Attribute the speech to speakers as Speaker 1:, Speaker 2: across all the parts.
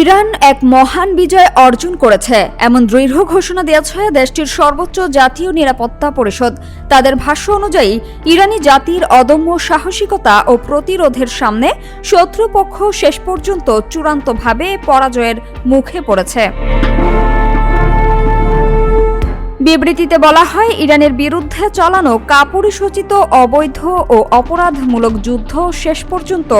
Speaker 1: Iran এক মহান বিজয় অর্জন করেছে এমন দৃঢ় ঘোষণা দিয়েছে দেশটির সর্বোচ্চ জাতীয় নিরাপত্তা পরিষদ। তাদের ভাষ্য অনুযায়ী ইরানি জাতির অদম্য সাহসিকতা ও প্রতিরোধের সামনে শত্রুপক্ষ শেষ পর্যন্ত চূড়ান্তভাবে পরাজয়ের মুখে পড়েছে। বিবৃতিতে বলা হয়, ইরানের বিরুদ্ধে চালানো কাপুরুষোচিত অবৈধ ও অপরাধমূলক যুদ্ধ শেষ পর্যন্ত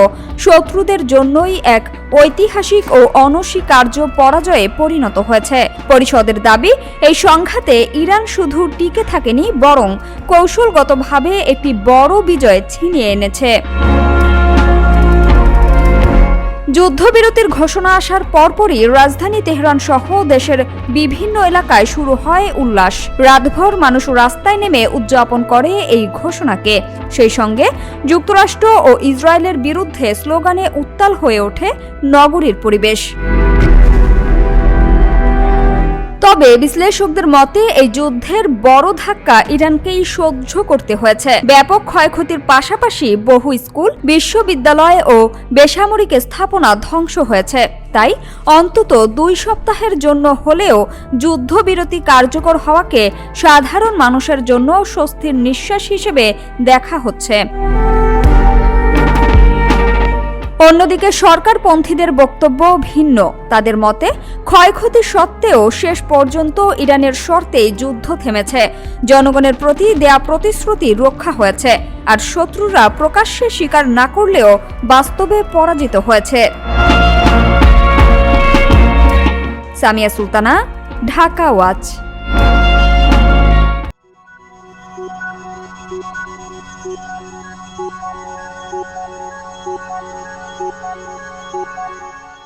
Speaker 1: শত্রুদের জন্যই এক ঐতিহাসিক ও অনস্বীকার্য পরাজয়ে পরিণত হয়েছে। পরিষদের দাবি, এই সংঘাতে ইরান শুধু টিকে থাকেনি, বরং কৌশলগতভাবে একটি বড় বিজয় ছিনিয়ে এনেছে। যুদ্ধবিরতির ঘোষণা আসার পরপরই রাজধানী তেহরান সহ দেশের বিভিন্ন এলাকায় শুরু হয় উল্লাস। রাতভর মানুষ রাস্তায় নেমে উদযাপন করে এই ঘোষণাকে। সেই সঙ্গে যুক্তরাষ্ট্র ও ইসরায়েলের বিরুদ্ধে স্লোগানে উত্তাল হয়ে ওঠে নগরীর পরিবেশ। তবে বিশ্লেষকদের মতে এই যুদ্ধের বড় ধাক্কা ইরানকেই সহ্য করতে হয়েছে। ব্যাপক ক্ষয়ক্ষতির পাশাপাশি বহু স্কুল, বিশ্ববিদ্যালয় ও বেসামরিক স্থাপনা ধ্বংস হয়েছে। তাই অন্তত 2 সপ্তাহের জন্য হলেও যুদ্ধবিরতি কার্যকর হওয়াকে সাধারণ মানুষের জন্য স্বস্তির নিঃশ্বাস হিসেবে দেখা হচ্ছে। অন্যদিকে সরকারপন্থীদের বক্তব্য ভিন্ন। তাদের মতে, ক্ষয়ক্ষতি সত্ত্বেও শেষ পর্যন্ত ইরানের শর্তেই যুদ্ধ থেমেছে। জনগণের প্রতি দেয়া প্রতিশ্রুতি রক্ষা হয়েছে, আর শত্রুরা প্রকাশ্যে স্বীকার না করলেও বাস্তবে পরাজিত হয়েছে। Samia Sultana, Dhaka watch.
Speaker 2: Thank you.